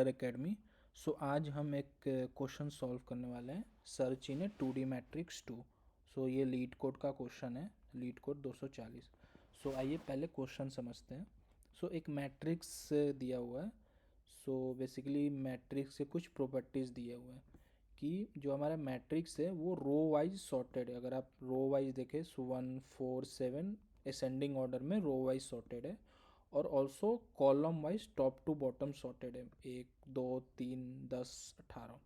Academy. सो आज हम एक क्वेश्चन सॉल्व करने वाले हैं, search in A 2D matrix 2। सो ये लीड कोड का क्वेश्चन है, लीड कोड 240। सो आइए पहले क्वेश्चन समझते हैं। सो एक मैट्रिक्स दिया हुआ है। सो बेसिकली मैट्रिक्स से कुछ प्रॉपर्टीज़ दिए हुए हैं कि जो हमारा मैट्रिक्स है वो रो वाइज सॉर्टेड है। अगर आप रो वाइज देखें, सो 1 4 7 असेंडिंग ऑर्डर में रो वाइज सॉर्टेड है, और also column wise top to bottom sorted है, 1 2 3 10 18।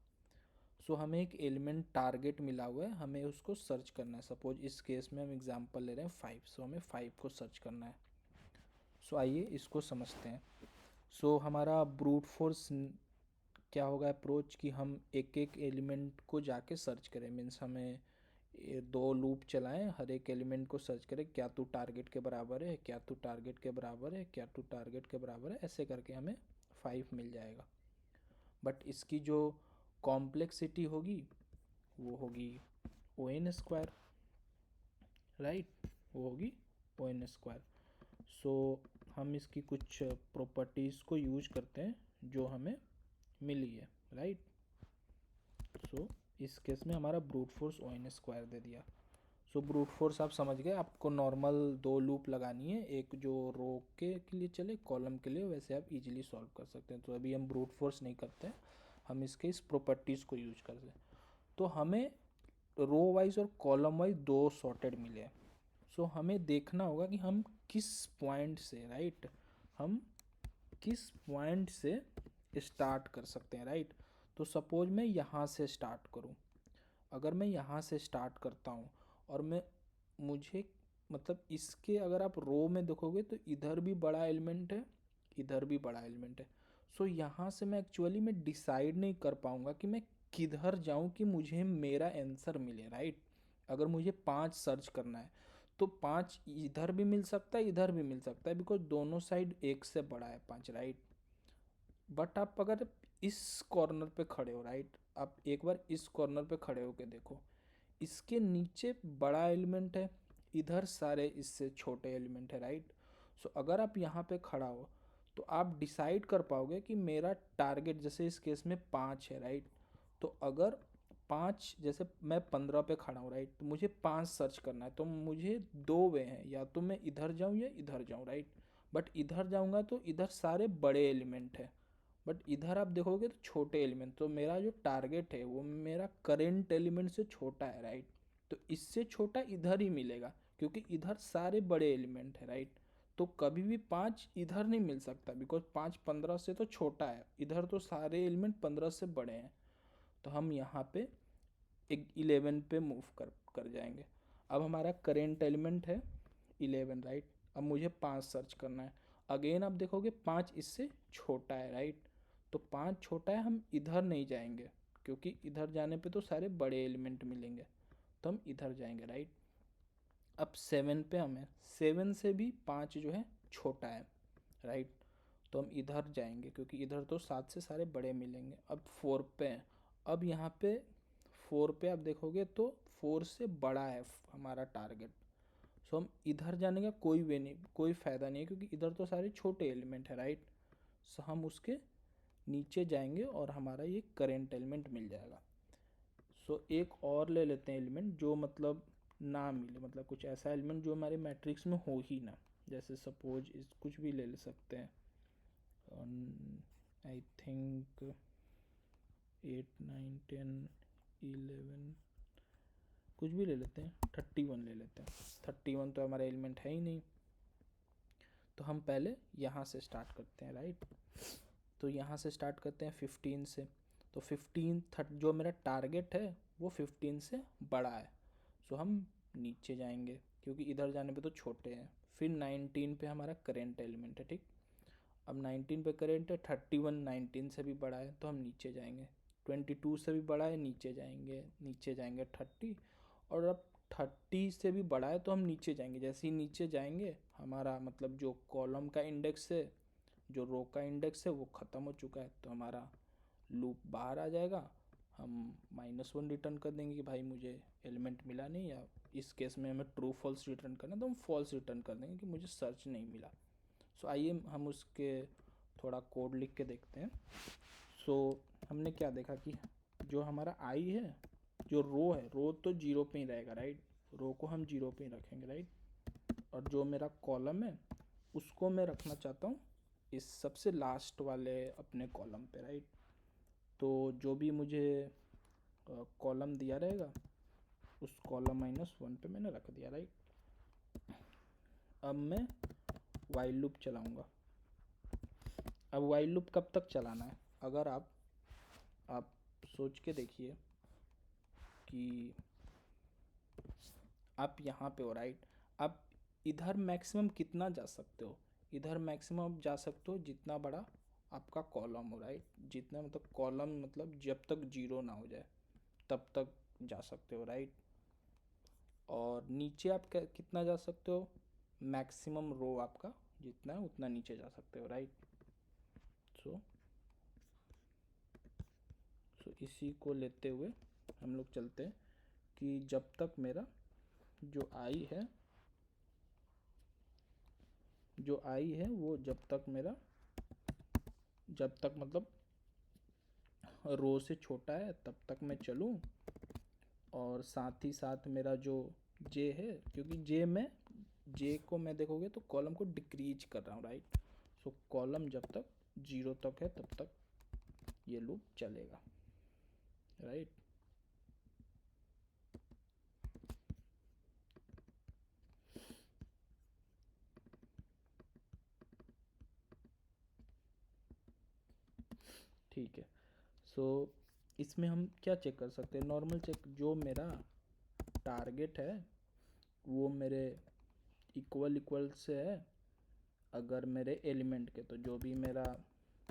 सो हमें एक एलिमेंट टारगेट मिला हुआ है, हमें उसको सर्च करना है। सपोज इस केस में हम एग्जांपल ले रहे हैं 5। सो हमें 5 को सर्च करना है। सो आइए इसको समझते हैं। सो हमारा ब्रूट फोर्स क्या होगा अप्रोच, कि हम एक एक एलिमेंट को जाके सर्च करें। मीन्स हमें ये 2 लूप चलाएं, हर एक एलिमेंट को सर्च करें, क्या तू टारगेट के बराबर है, क्या तू टारगेट के बराबर है, क्या तू टारगेट के बराबर है। ऐसे करके हमें 5 मिल जाएगा। बट इसकी जो कॉम्प्लेक्सिटी होगी वो होगी ओ एन स्क्वायर, राइट, वो होगी ओ एन स्क्वायर। सो हम इसकी कुछ प्रॉपर्टीज़ को यूज करते हैं जो हमें मिली है, राइट। सो इस केस में हमारा brute force O N square दे दिया। सो ब्रूट फोर्स आप समझ गए, आपको नॉर्मल 2 लूप लगानी है, एक जो रो के लिए चले, कॉलम के लिए, वैसे आप इजीली सॉल्व कर सकते हैं। तो अभी हम ब्रूट फोर्स नहीं करते हैं, हम इसके इस प्रॉपर्टीज़ को यूज करते हैं। तो हमें रो वाइज और कॉलम वाइज 2 सॉर्टेड मिले हैं। सो हमें देखना होगा कि हम किस पॉइंट से, राइट, हम किस पॉइंट से स्टार्ट कर सकते हैं, राइट। तो सपोज मैं यहाँ से स्टार्ट करूँ। अगर मैं यहाँ से स्टार्ट करता हूँ और मुझे मतलब इसके, अगर आप रो में देखोगे तो इधर भी बड़ा एलिमेंट है, इधर भी बड़ा एलिमेंट है। सो यहाँ से मैं एक्चुअली मैं डिसाइड नहीं कर पाऊँगा कि मैं किधर जाऊँ कि मुझे मेरा आंसर मिले, राइट। अगर मुझे 5 सर्च करना है तो 5 इधर भी मिल सकता है, इधर भी मिल सकता है, बिकॉज दोनों साइड 1 से बड़ा है 5, राइट। बट आप अगर इस कॉर्नर पे खड़े हो, राइट, आप एक बार इस कॉर्नर पे खड़े होके देखो, इसके नीचे बड़ा एलिमेंट है, इधर सारे इससे छोटे एलिमेंट है, राइट। सो अगर आप यहाँ पे खड़ा हो तो आप डिसाइड कर पाओगे कि मेरा टारगेट, जैसे इस केस में 5 है, राइट। तो अगर 5, जैसे मैं 15 पे खड़ा हूँ, राइट, तो मुझे 5 सर्च करना है, तो मुझे 2 वे हैं, या तो मैं इधर जाऊँ या इधर जाऊँ, राइट। बट इधर जाऊँगा तो इधर सारे बड़े एलिमेंट है, बट इधर आप देखोगे तो छोटे एलिमेंट। तो मेरा जो टारगेट है वो मेरा करेंट एलिमेंट से छोटा है, राइट। तो इससे छोटा इधर ही मिलेगा, क्योंकि इधर सारे बड़े एलिमेंट है, राइट। तो कभी भी 5 इधर नहीं मिल सकता, बिकॉज 5 15 से तो छोटा है, इधर तो सारे एलिमेंट 15 से बड़े हैं। तो हम यहाँ पे एक 11 पे मूव कर जाएंगे। अब हमारा करेंट एलिमेंट है 11, राइट। अब मुझे 5 सर्च करना है। अगेन आप देखोगे 5 इससे छोटा है, राइट। तो 5 छोटा है, हम इधर नहीं जाएंगे, क्योंकि इधर जाने पे तो सारे बड़े एलिमेंट मिलेंगे, तो हम इधर जाएंगे, राइट। अब 7 पे हमें 7 से भी 5 जो है छोटा है, राइट। तो हम इधर जाएंगे, क्योंकि इधर तो 7 से सारे बड़े मिलेंगे। अब 4 पे हैं। अब यहाँ पे 4 पे आप देखोगे तो 4 से बड़ा है हमारा टारगेट। सो हम इधर जाने का कोई वे नहीं, कोई फ़ायदा नहीं है, क्योंकि इधर तो सारे छोटे एलिमेंट है, राइट। सो हम उसके नीचे जाएंगे और हमारा ये करेंट एलिमेंट मिल जाएगा। सो एक और ले लेते हैं एलिमेंट जो मतलब ना मिले, मतलब कुछ ऐसा एलिमेंट जो हमारे मैट्रिक्स में हो ही ना। जैसे सपोज इस कुछ भी ले सकते हैं, आई थिंक 8 9 10 11, कुछ भी ले लेते हैं, 31 ले लेते हैं। 31 तो हमारा एलिमेंट है ही नहीं, तो हम पहले यहाँ से स्टार्ट करते हैं, राइट। तो यहाँ से स्टार्ट करते हैं 15 से। तो 15 जो मेरा टारगेट है वो 15 से बड़ा है, सो हम नीचे जाएंगे, क्योंकि इधर जाने पे तो छोटे हैं। फिर 19 पे हमारा करेंट एलिमेंट है, ठीक। अब 19 पे करेंट है, 31 19 से भी बड़ा है, तो हम नीचे जाएंगे। 22 से भी बड़ा है, नीचे जाएंगे, नीचे जाएंगे 30। और अब 30 से भी बड़ा है तो हम नीचे जाएंगे। जैसे ही नीचे जाएंगे हमारा मतलब जो कॉलम का इंडेक्स है, जो रो का इंडेक्स है, वो ख़त्म हो चुका है, तो हमारा लूप बाहर आ जाएगा। हम -1 रिटर्न कर देंगे कि भाई मुझे एलिमेंट मिला नहीं, या इस केस में हमें ट्रू फॉल्स रिटर्न करना है तो हम फॉल्स रिटर्न कर देंगे कि मुझे सर्च नहीं मिला। सो आइए हम उसके थोड़ा कोड लिख के देखते हैं। सो हमने क्या देखा कि जो हमारा आई है, जो रो है, रो तो जीरो पे ही रहेगा, राइट। रो को हम जीरो पे ही रखेंगे, राइट। और जो मेरा कॉलम है उसको मैं रखना चाहता हूँ इस सबसे लास्ट वाले अपने कॉलम पे, राइट। तो जो भी मुझे कॉलम दिया रहेगा उस कॉलम -1 पे मैंने रख दिया, राइट। अब मैं वाइल लूप चलाऊंगा। अब वाइल लूप कब तक चलाना है? अगर आप सोच के देखिए कि आप यहाँ पे हो, राइट। आप इधर मैक्सिमम कितना जा सकते हो? इधर मैक्सिमम जा सकते हो जितना बड़ा आपका कॉलम हो, राइट। जितना मतलब कॉलम मतलब जब तक जीरो ना हो जाए तब तक जा सकते हो, राइट। और नीचे आप कितना जा सकते हो? मैक्सिमम रो आपका जितना है उतना नीचे जा सकते हो, राइट। सो इसी को लेते हुए हम लोग चलते हैं कि जब तक मेरा जो आई है, जो आई है वो जब तक मतलब रो से छोटा है तब तक मैं चलूँ। और साथ ही साथ मेरा जो जे है, क्योंकि जे को मैं देखोगे तो कॉलम को डिक्रीज कर रहा हूँ, राइट। सो कॉलम जब तक जीरो तक है तब तक ये लूप चलेगा, राइट। ठीक है। सो इसमें हम क्या चेक कर सकते हैं? नॉर्मल चेक, जो मेरा टारगेट है वो मेरे इक्वल इक्वल से है अगर मेरे एलिमेंट के, तो जो भी मेरा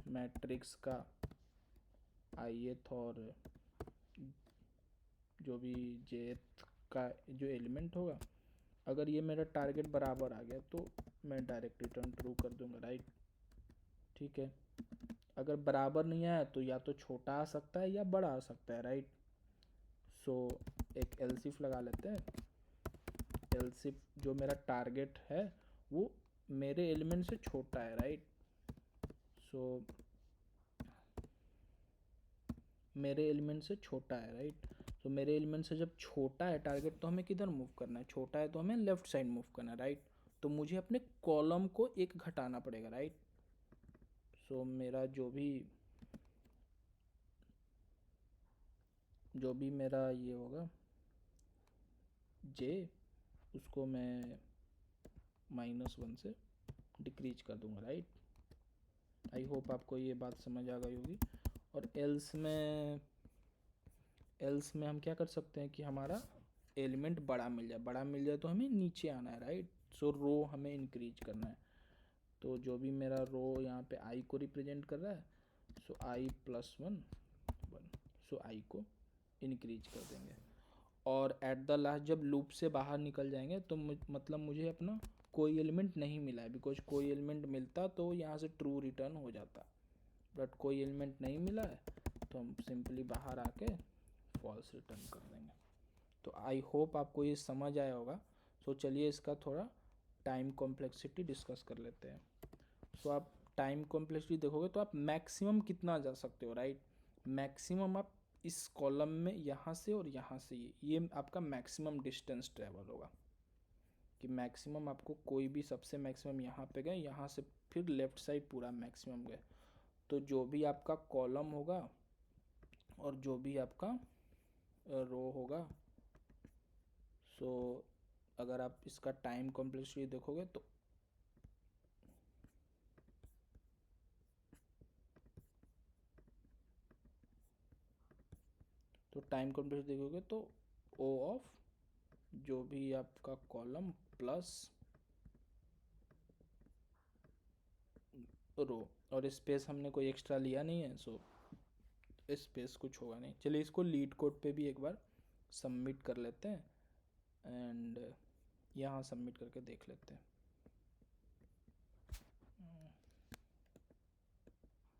मैट्रिक्स का ith और जो भी jth का जो एलिमेंट होगा, अगर ये मेरा टारगेट बराबर आ गया तो मैं डायरेक्ट रिटर्न ट्रू कर दूंगा, राइट। ठीक है। अगर बराबर नहीं आया तो या तो छोटा आ सकता है या बड़ा आ सकता है, राइट। सो एक एल्सिफ लगा लेते हैं। एल्सिफ जो मेरा टारगेट है वो मेरे एलिमेंट से छोटा है, राइट। सो मेरे एलिमेंट से छोटा है, राइट। तो मेरे एलिमेंट से जब छोटा है टारगेट तो हमें किधर मूव करना है? छोटा है तो हमें लेफ्ट साइड मूव करना है, राइट। तो मुझे अपने कॉलम को एक घटाना पड़ेगा, राइट। सो मेरा जो भी मेरा ये होगा जे, उसको मैं -1 से डिक्रीज कर दूंगा, राइट। आई होप आपको ये बात समझ आ गई होगी। और एल्स में हम क्या कर सकते हैं कि हमारा एलिमेंट बड़ा मिल जाए, बड़ा मिल जाए तो हमें नीचे आना है, राइट। सो रो हमें इंक्रीज करना है। तो जो भी मेरा रो यहाँ पे आई को रिप्रेजेंट कर रहा है, सो i +1 1, सो आई को इंक्रीज कर देंगे। और एट द लास्ट जब लूप से बाहर निकल जाएंगे तो मतलब मुझे अपना कोई एलिमेंट नहीं मिला है, बिकॉज कोई एलिमेंट मिलता तो यहाँ से ट्रू रिटर्न हो जाता, बट कोई एलिमेंट नहीं मिला है तो हम सिंपली बाहर आके फॉल्स रिटर्न कर देंगे। तो आई होप आपको ये समझ आया होगा। सो चलिए इसका थोड़ा टाइम कॉम्प्लेक्सिटी डिस्कस कर लेते हैं। सो आप टाइम कॉम्प्लेक्सिटी देखोगे तो आप मैक्सिमम कितना जा सकते हो, राइट। मैक्सिमम आप इस कॉलम में यहाँ से और यहाँ से ये आपका मैक्सिमम डिस्टेंस ट्रेवल होगा, कि मैक्सिमम आपको कोई भी सबसे मैक्सिमम यहाँ पे गए, यहाँ से फिर लेफ्ट साइड पूरा मैक्सिमम गए। तो जो भी आपका कॉलम होगा और जो भी आपका रो होगा, सो अगर आप इसका टाइम कॉम्प्लेक्सिटी देखोगे तो टाइम कॉम्प्लेक्सिटी देखोगे तो ओ ऑफ जो भी आपका कॉलम प्लस रो, और स्पेस हमने कोई एक्स्ट्रा लिया नहीं है, सो स्पेस कुछ होगा नहीं। चलिए इसको लीड कोड पे भी एक बार सबमिट कर लेते हैं एंड यहाँ सबमिट करके देख लेते हैं।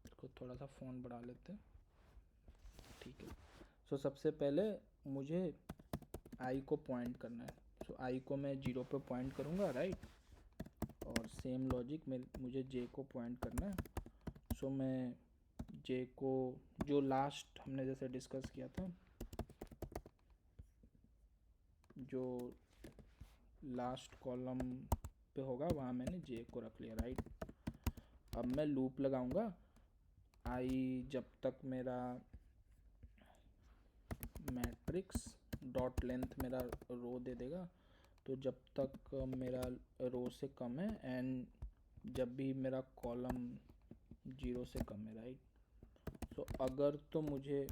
इसको थोड़ा सा फ़ॉन्ट बढ़ा लेते हैं, ठीक है। सो सबसे पहले मुझे आई को पॉइंट करना है। सो आई को मैं 0 पे पॉइंट करूँगा, राइट। और सेम लॉजिक में मुझे जे को पॉइंट करना है। सो मैं जे को जो लास्ट हमने जैसे डिस्कस किया था, जो लास्ट कॉलम पे होगा वहाँ मैंने जे को रख लिया, राइट। अब मैं लूप लगाऊंगा आई जब तक मेरा मैट्रिक्स डॉट लेंथ मेरा रो दे देगा, तो जब तक मेरा रो से कम है एंड जब भी मेरा कॉलम 0 से कम है, राइट। सो अगर तो मुझे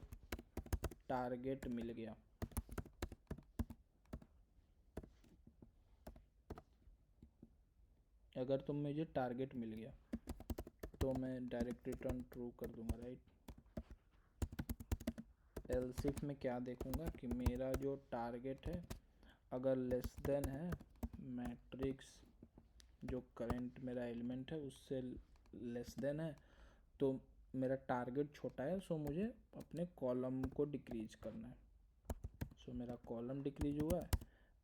टारगेट मिल गया, अगर तो मुझे टारगेट मिल गया तो मैं डायरेक्ट रिटर्न ट्रू कर दूंगा, राइट। एल्स इफ में क्या देखूंगा कि मेरा जो टारगेट है अगर लेस देन है मैट्रिक्स जो करंट मेरा एलिमेंट है उससे लेस देन है, तो मेरा टारगेट छोटा है, सो मुझे अपने कॉलम को डिक्रीज करना है। सो मेरा कॉलम डिक्रीज हुआ है,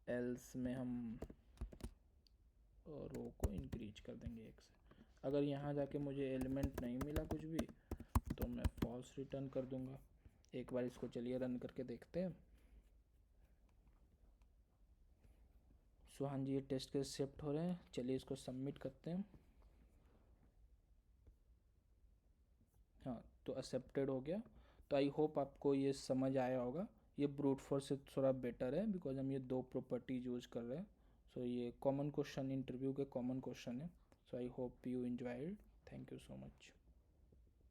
एल्स में हम रो को इंक्रीज कर देंगे 1 से। अगर यहाँ जाके मुझे एलिमेंट नहीं मिला कुछ भी तो मैं फॉल्स रिटर्न कर दूंगा। एक बार इसको चलिए रन करके देखते हैं। सो हाँ जी, ये टेस्ट केस शिफ्ट हो रहे हैं, चलिए इसको सबमिट करते हैं। हाँ, तो एक्सेप्टेड हो गया। तो आई होप आपको ये समझ आया होगा। ये ब्रूट फोर्स से थोड़ा बेटर है बिकॉज हम ये 2 प्रॉपर्टी यूज कर रहे हैं। सो ये कॉमन क्वेश्चन, इंटरव्यू के कॉमन क्वेश्चन है। So I hope you enjoyed. Thank you so much.